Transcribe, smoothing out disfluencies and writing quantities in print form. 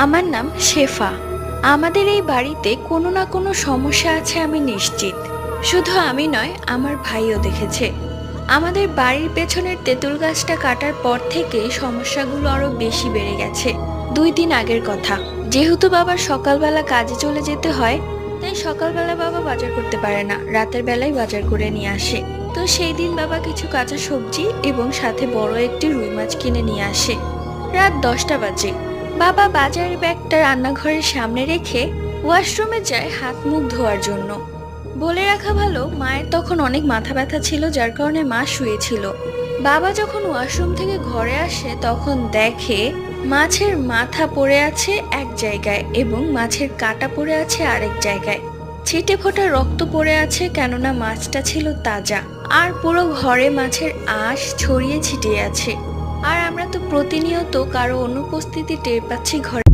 আমার নাম শেফা। আমাদের এই বাড়িতে কোনো না কোনো সমস্যা আছে আমি নিশ্চিত। শুধু আমি নয়, আমার ভাইও দেখেছে। আমাদের বাড়ির পেছনের তেঁতুল গাছটা কাটার পর থেকে সমস্যাগুলো আরো বেশি বেড়ে গেছে। 2 দিন আগের কথা। যেহেতু বাবার সকালবেলা কাজে চলে যেতে হয়, তাই সকালবেলা বাবা বাজার করতে পারে না, রাতের বেলায় বাজার করে নিয়ে আসে। তো সেই দিন বাবা কিছু কাঁচা সবজি এবং সাথে বড় একটি রুই মাছ কিনে নিয়ে আসে। রাত 10টা বাজে। বাবা বাজারের ব্যাগটা রান্নাঘরের সামনে রেখে ওয়াশরুমে যায় হাত মুখ ধোয়ার জন্য। বলে রাখা ভালো, মায়ের তখন অনেক মাথা ব্যথা ছিল, যার কারণে মা শুয়েছিল। বাবা যখন ওয়াশরুম থেকে ঘরে আসে তখন দেখে মাছের মাথা পড়ে আছে এক জায়গায় এবং মাছের কাঁটা পড়ে আছে আরেক জায়গায়। ছিটে ফোটা রক্ত পড়ে আছে, কেননা মাছটা ছিল তাজা। আর পুরো ঘরে মাছের আঁশ ছড়িয়ে ছিটিয়ে আছে। আর আমরা তো প্রতিনিয়ত কারো অনুপস্থিতি টের পাচ্ছি ঘরে।